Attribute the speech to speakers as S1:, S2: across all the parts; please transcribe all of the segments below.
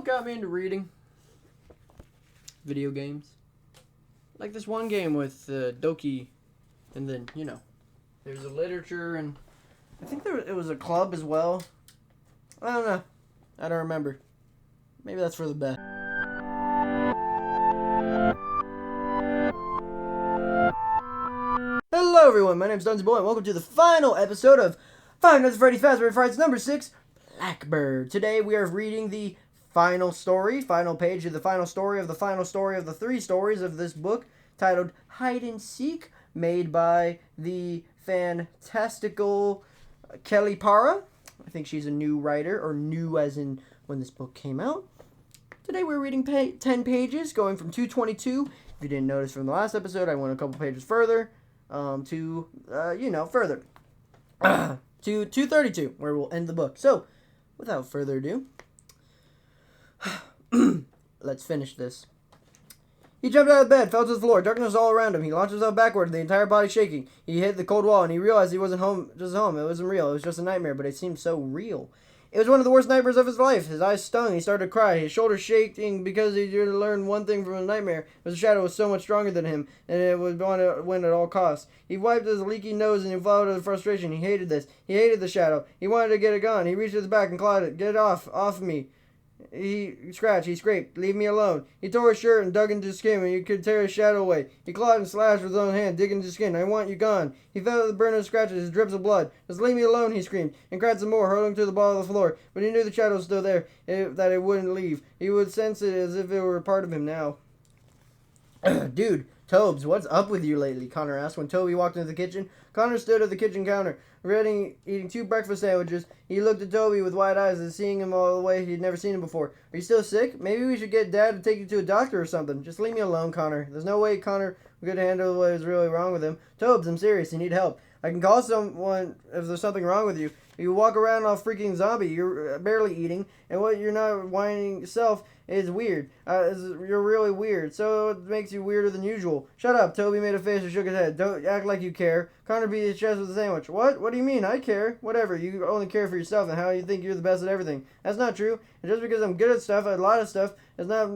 S1: what got me into reading? Video games. Like this one game with Doki, and then, there's a literature, and I think it was a club as well. I don't know. I don't remember. Maybe that's for the best. Hello everyone, my name is Dunsey Boy, and welcome to the final episode of Five Nights at Freddy's Fazbear Frights number 6, Blackbird. Today we are reading the final page of the final story of the 3 stories of this book, titled Hide and Seek, made by the fantastical Kelly Para. I think she's a new writer, or new as in when this book came out. Today we're reading 10 pages, going from 222. If you didn't notice from the last episode, I went a couple pages further, further. To 232, where we'll end the book. So, without further ado, let's finish this. He jumped out of bed, fell to the floor, darkness all around him. He launched himself backward, the entire body shaking. He hit the cold wall, and he realized he wasn't just home. It wasn't real. It was just a nightmare, but it seemed so real. It was one of the worst nightmares of his life. His eyes stung. He started to cry, his shoulders shaking because he had learned one thing from a nightmare. The shadow was so much stronger than him, and it would want to win at all costs. He wiped his leaky nose and he followed with frustration. He hated this. He hated the shadow. He wanted to get it gone. He reached his back and clawed it. Get it off me. He scratched, he scraped, leave me alone. He tore his shirt and dug into his skin and he could tear his shadow away. He clawed and slashed with his own hand, digging into his skin. I want you gone. He felt the burn of scratches, his drips of blood. Just leave me alone, he screamed, and cried some more, hurling to the ball of the floor. But he knew the shadow was still there, that it wouldn't leave. He would sense it as if it were a part of him now. Dude, Tobes, what's up with you lately? Connor asked when Toby walked into the kitchen. Connor stood at the kitchen counter, eating 2 breakfast sandwiches. He looked at Toby with wide eyes as seeing him all the way he'd never seen him before. Are you still sick? Maybe we should get Dad to take you to a doctor or something. Just leave me alone, Connor. There's no way Connor could handle what is really wrong with him. Tobes, I'm serious. You need help. I can call someone if there's something wrong with you. You walk around all freaking zombie. You're barely eating, and what you're not whining self is weird. You're really weird, so it makes you weirder than usual. Shut up. Toby made a face and shook his head. Don't act like you care. Connor beat his chest with a sandwich. What? What do you mean? I care. Whatever. You only care for yourself and how you think you're the best at everything. That's not true. And just because I'm good at stuff, a lot of stuff, it's not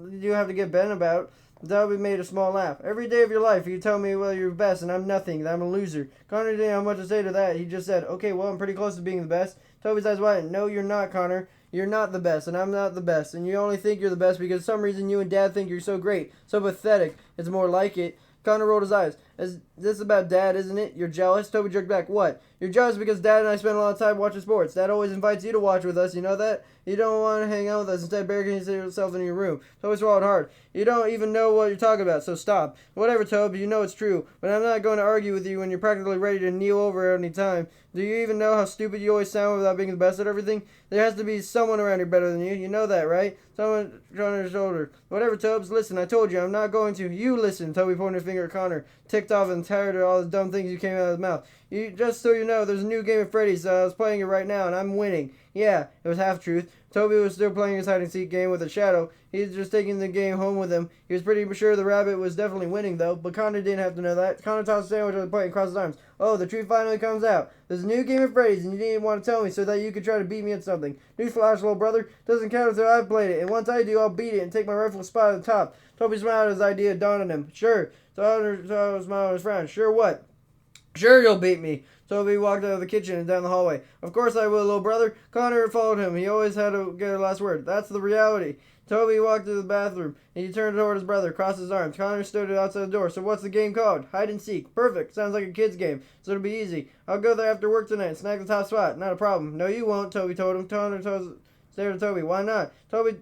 S1: you have to get bent about. Toby made a small laugh. Every day of your life, you tell me, well, you're best, and I'm nothing, that I'm a loser. Connor didn't have much to say to that. He just said, okay, well, I'm pretty close to being the best. Toby's eyes widened. No, you're not, Connor. You're not the best, and I'm not the best. And you only think you're the best because for some reason you and Dad think you're so great, so pathetic. It's more like it. Connor rolled his eyes. Is this about Dad, isn't it? You're jealous? Toby jerked back. What? You're jealous because Dad and I spend a lot of time watching sports. Dad always invites you to watch with us. You know that? You don't want to hang out with us. Instead, barricading yourself in your room. Toby swallowed hard. You don't even know what you're talking about, so stop. Whatever, Toby. You know it's true. But I'm not going to argue with you when you're practically ready to kneel over at any time. Do you even know how stupid you always sound without being the best at everything? There has to be someone around here better than you. You know that, right? Someone on his shoulder. Whatever, Tobes. Listen, I told you, I'm not going to. You listen. Toby pointed a finger at Connor, ticked off and tired of all the dumb things you came out of his mouth. Just so you know, there's a new game of Freddy's. I was playing it right now, and I'm winning. Yeah, it was half-truth. Toby was still playing his hide-and-seek game with a shadow. He was just taking the game home with him. He was pretty sure the rabbit was definitely winning, though, but Connor didn't have to know that. Connor tossed a sandwich on the plate and crossed his arms. Oh, the truth finally comes out. There's a new game of Freddy's, and you didn't want to tell me so that you could try to beat me at something. Newsflash, little brother. Doesn't count until I've played it, and once I do, I'll beat it and take my rightful spot at the top. Toby smiled as his idea dawned on him. Sure. Connor smiled on his frown. Sure what? Sure you'll beat me. Toby walked out of the kitchen and down the hallway. Of course I will, little brother. Connor followed him. He always had to get a last word. That's the reality. Toby walked to the bathroom, and he turned toward his brother, crossed his arms. Connor stood outside the door. So what's the game called? Hide and seek. Perfect. Sounds like a kid's game, so it'll be easy. I'll go there after work tonight and snag the top spot. Not a problem. No, you won't, Toby told him. Connor stared at Toby. Why not? Toby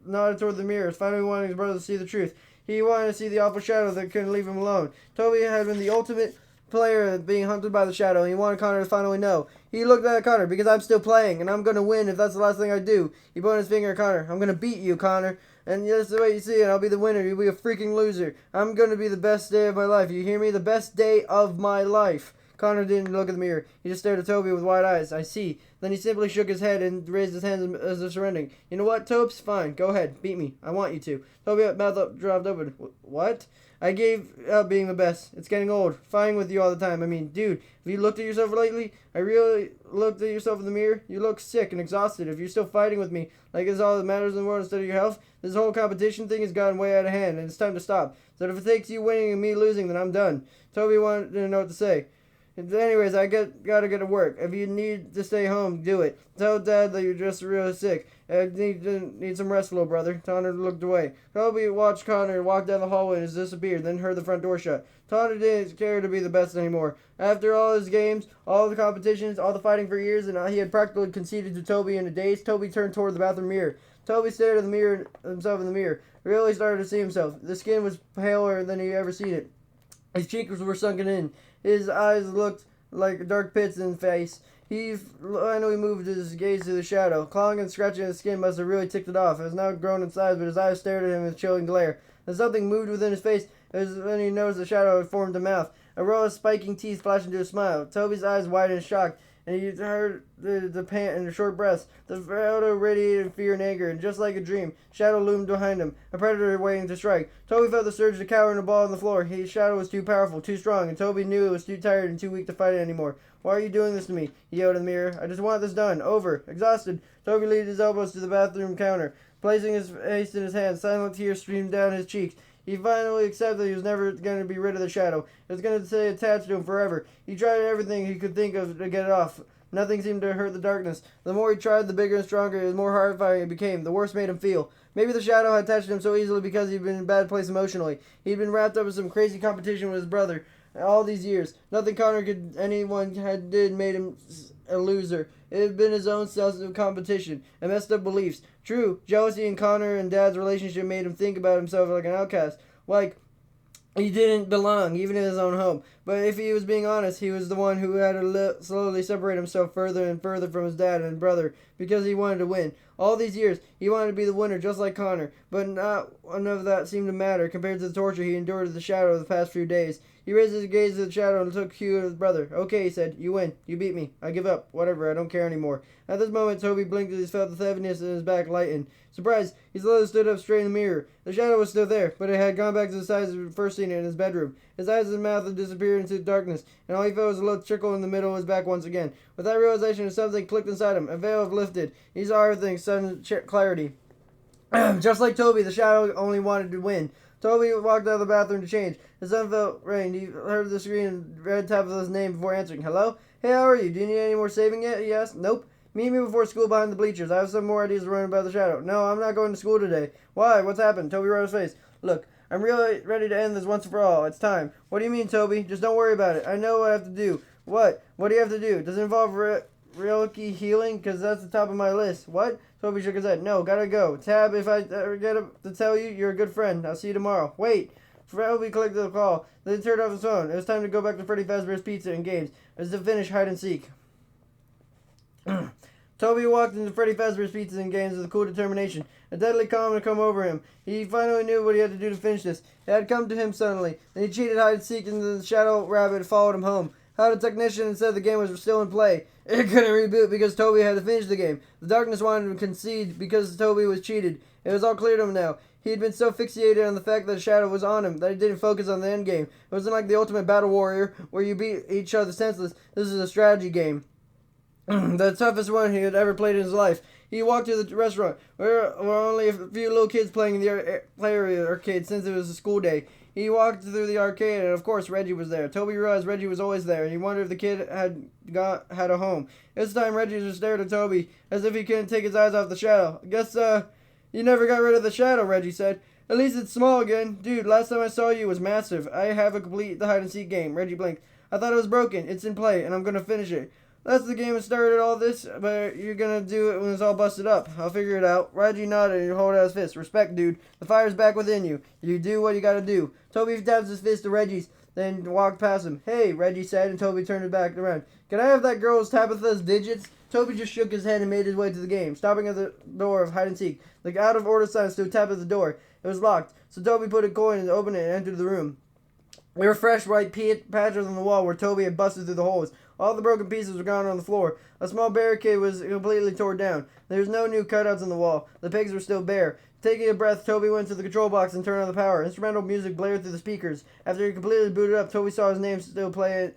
S1: nodded toward the mirrors, finally wanting his brother to see the truth. He wanted to see the awful shadow that couldn't leave him alone. Toby had been the ultimate player being hunted by the shadow, and he wanted Connor to finally know. He looked at Connor, because I'm still playing, and I'm going to win if that's the last thing I do. He pointed his finger at Connor. I'm going to beat you, Connor. And that's the way you see it. I'll be the winner. You'll be a freaking loser. I'm going to be the best day of my life. You hear me? The best day of my life. Connor didn't look at the mirror. He just stared at Toby with wide eyes. I see. Then he simply shook his head and raised his hands as if surrendering. You know what, Tobes? Fine. Go ahead. Beat me. I want you to. Toby mouth up, dropped open. What? I gave up being the best. It's getting old. Fighting with you all the time. I mean, dude, have you looked at yourself lately? I really looked at yourself in the mirror. You look sick and exhausted. If you're still fighting with me, like it's all that matters in the world instead of your health, this whole competition thing has gotten way out of hand, and it's time to stop. So if it takes you winning and me losing, then I'm done. Toby wanted to know what to say. Anyways, gotta get to work. If you need to stay home, do it. Tell Dad that you're just really sick. I need some rest, little brother. Connor looked away. Toby watched Connor walk down the hallway and disappeared, then heard the front door shut. Connor didn't care to be the best anymore. After all his games, all the competitions, all the fighting for years, and he had practically conceded to Toby in a daze, Toby turned toward the bathroom mirror. Toby stared at himself in the mirror. Really started to see himself. The skin was paler than he ever seen it. His cheeks were sunken in. His eyes looked like dark pits in his face. He finally moved his gaze to the shadow. Clawing and scratching his skin must have really ticked it off. It was now grown in size, but his eyes stared at him with chilling glare. Then something moved within his face. It was when he noticed the shadow had formed a mouth. A row of spiking teeth flashed into a smile. Toby's eyes widened in shock, and he heard the pant and the short breaths. The shadow radiated fear and anger, and just like a dream, shadow loomed behind him, a predator waiting to strike. Toby felt the surge to cower in a ball on the floor. His shadow was too powerful, too strong, and Toby knew it was too tired and too weak to fight it anymore. Why are you doing this to me? He yelled in the mirror. I just want this done. Over. Exhausted, Toby leaned his elbows to the bathroom counter. Placing his face in his hands, silent tears streamed down his cheeks. He finally accepted he was never going to be rid of the shadow. It was going to stay attached to him forever. He tried everything he could think of to get it off. Nothing seemed to hurt the darkness. The more he tried, the bigger and stronger, the more horrifying it became. The worse made him feel. Maybe the shadow had attached him so easily because he'd been in a bad place emotionally. He'd been wrapped up in some crazy competition with his brother all these years. Nothing anyone did made him a loser. It had been his own sense of competition and messed up beliefs. True, jealousy in Connor and Dad's relationship made him think about himself like an outcast. Like he didn't belong, even in his own home. But if he was being honest, he was the one who had to slowly separate himself further and further from his dad and brother because he wanted to win. All these years, he wanted to be the winner just like Connor, but not none of that seemed to matter compared to the torture he endured in the shadow of the past few days. He raised his gaze to the shadow and took cue of his brother. Okay, he said, you win. You beat me. I give up. Whatever, I don't care anymore. At this moment, Toby blinked as he felt the heaviness in his back lighten. Surprised, he slowly stood up straight in the mirror. The shadow was still there, but it had gone back to the size of first seen it in his bedroom. His eyes and mouth had disappeared into the darkness, and all he felt was a little trickle in the middle of his back once again. With that realization, something clicked inside him. A veil had lifted. He saw everything, sudden clarity. Just like Toby, the shadow only wanted to win. Toby walked out of the bathroom to change. His son felt rained. He heard the screen and read Tabitha's name before answering. Hello? Hey, how are you? Do you need any more saving yet? He asked. Nope. Meet me before school behind the bleachers. I have some more ideas to run about the shadow. No, I'm not going to school today. Why? What's happened? Toby rolled his face. Look, I'm really ready to end this once and for all. It's time. What do you mean, Toby? Just don't worry about it. I know what I have to do. What? What do you have to do? Does it involve Reiki healing? Because that's the top of my list. What? Toby shook his head. No, gotta go. Tab, if I forget to tell you, you're a good friend. I'll see you tomorrow. Wait. Toby clicked the call. Then he turned off his phone. It was time to go back to Freddy Fazbear's Pizza and games. It was to finish hide and seek. Toby walked into Freddy Fazbear's Pizza and games with a cool determination. A deadly calm had come over him. He finally knew what he had to do to finish this. It had come to him suddenly. Then he cheated hide and seek, and the shadow rabbit followed him home. How the technician said the game was still in play. It couldn't reboot because Toby had to finish the game. The darkness wanted to concede because Toby was cheated. It was all clear to him now. He had been so fixated on the fact that the shadow was on him that he didn't focus on the end game. It wasn't like the Ultimate Battle Warrior where you beat each other senseless. This is a strategy game. The toughest one he had ever played in his life. He walked to the restaurant. There were only a few little kids playing in the play area arcade since it was a school day. He walked through the arcade, and of course Reggie was there. Toby realized Reggie was always there, and he wondered if the kid had a home. This time Reggie just stared at Toby as if he couldn't take his eyes off the shadow. Guess you never got rid of the shadow, Reggie said. At least it's small again. Dude, last time I saw you was massive. I have a complete the hide and seek game. Reggie blinked. I thought it was broken. It's in play, and I'm gonna finish it. That's the game that started all this, but you're gonna do it when it's all busted up. I'll figure it out. Reggie nodded and held out his fist. Respect, dude. The fire's back within you. You do what you gotta do. Toby tapped his fist to Reggie's, then walked past him. Hey, Reggie said, and Toby turned it back around. Can I have that girl's Tabitha's digits? Toby just shook his head and made his way to the game, stopping at the door of hide and seek. The out-of-order sign stood tapped at the door. It was locked, so Toby put a coin and opened it and entered the room. There were fresh white patches on the wall where Toby had busted through the holes. All the broken pieces were gone on the floor. A small barricade was completely torn down. There was no new cutouts in the wall. The pigs were still bare. Taking a breath, Toby went to the control box and turned on the power. Instrumental music blared through the speakers. After he completely booted up, Toby saw his name still play.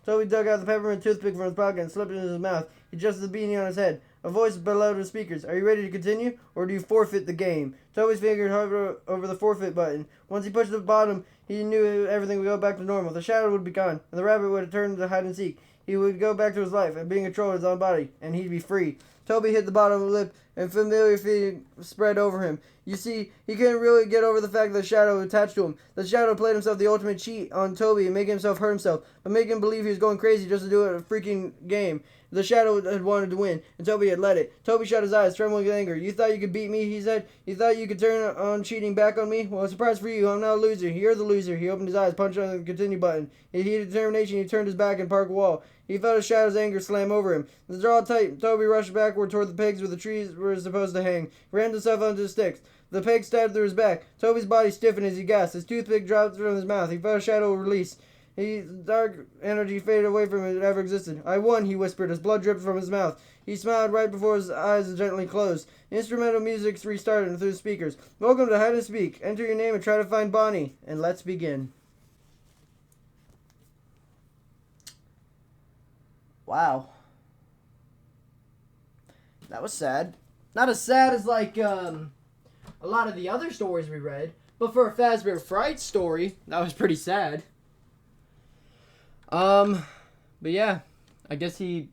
S1: Toby dug out the peppermint toothpick from his pocket and slipped it in his mouth. He adjusted the beanie on his head. A voice bellowed the speakers. Are you ready to continue, or do you forfeit the game? Toby's finger hovered over the forfeit button. Once he pushed the bottom, he knew everything would go back to normal. The shadow would be gone, and the rabbit would have turned to hide and seek. He would go back to his life, and being controlled his own body, and he'd be free. Toby hit the bottom of the lip, and familiar feeling spread over him. You see, he couldn't really get over the fact that the shadow attached to him. The shadow played himself the ultimate cheat on Toby and making himself hurt himself, but making him believe he was going crazy just to do a freaking game. The shadow had wanted to win, and Toby had let it. Toby shut his eyes, trembling with anger. You thought you could beat me, he said. You thought you could turn on cheating back on me? Well, surprise for you, I'm not a loser. You're the loser. He opened his eyes, punched on the continue button. In heat of determination, he turned his back and parked wall. He felt his shadow's anger slam over him. The draw tight. Toby rushed backward toward the pigs where the trees were supposed to hang. Rammed himself onto the sticks. The pig stabbed through his back. Toby's body stiffened as he gasped. His toothpick dropped from his mouth. He felt a shadow release. His dark energy faded away from him as it ever existed. I won, he whispered as blood dripped from his mouth. He smiled right before his eyes gently closed. Instrumental music restarted through the speakers. Welcome to Hide and Speak. Enter your name and try to find Bonnie. And let's begin. Wow. That was sad. Not as sad as like a lot of the other stories we read, but for a Fazbear Fright story, that was pretty sad. But yeah, I guess he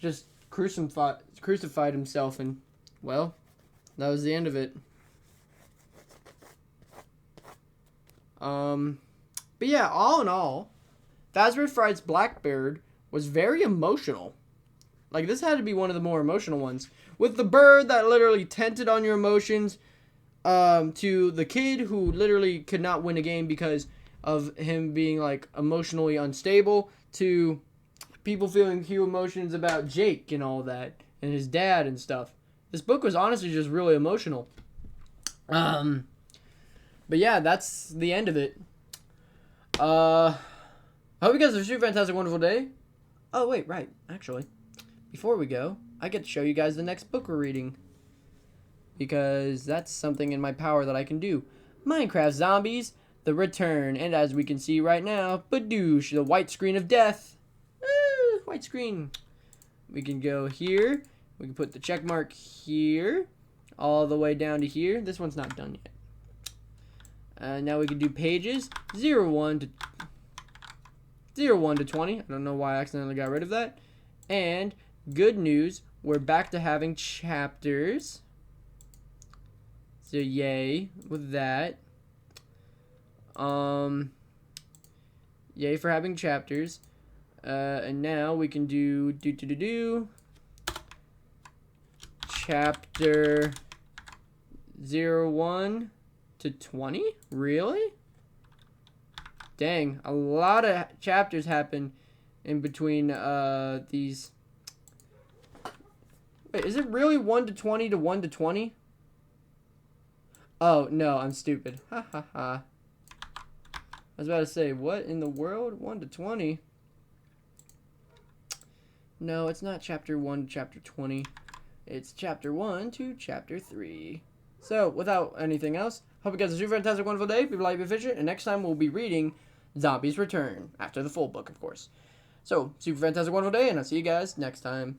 S1: just crucified himself, and well, that was the end of it. But yeah, all in all, Fazbear Fright's Blackbird was very emotional. Like, this had to be one of the more emotional ones. With the bird that literally tented on your emotions, to the kid who literally could not win a game because of him being, like, emotionally unstable, to people feeling few emotions about Jake and all that, and his dad and stuff. This book was honestly just really emotional. But yeah, that's the end of it. I hope you guys have a super fantastic, wonderful day. Oh, wait, right. Actually, before we go, I get to show you guys the next book we're reading. Because that's something in my power that I can do. Minecraft Zombies, The Return. And as we can see right now, badoosh, the white screen of death. White screen. We can go here. We can put the check mark here. All the way down to here. This one's not done yet. Now we can do pages 01 to 20. I don't know why I accidentally got rid of that. And good news, we're back to having chapters. So yay with that. Yay for having chapters. And now we can do chapter 01 to 20? Really? Dang, a lot of chapters happen in between these. Wait, is it really 1 to 20 to 1 to 20? Oh, no, I'm stupid. Ha ha ha. I was about to say, what in the world? 1 to 20? No, it's not chapter 1 to chapter 20. It's chapter 1 to chapter 3. So, without anything else, hope you guys have a super fantastic, wonderful day. Be light, be efficient, and next time we'll be reading Zombies Return. After the full book, of course. So, super fantastic, wonderful day, and I'll see you guys next time.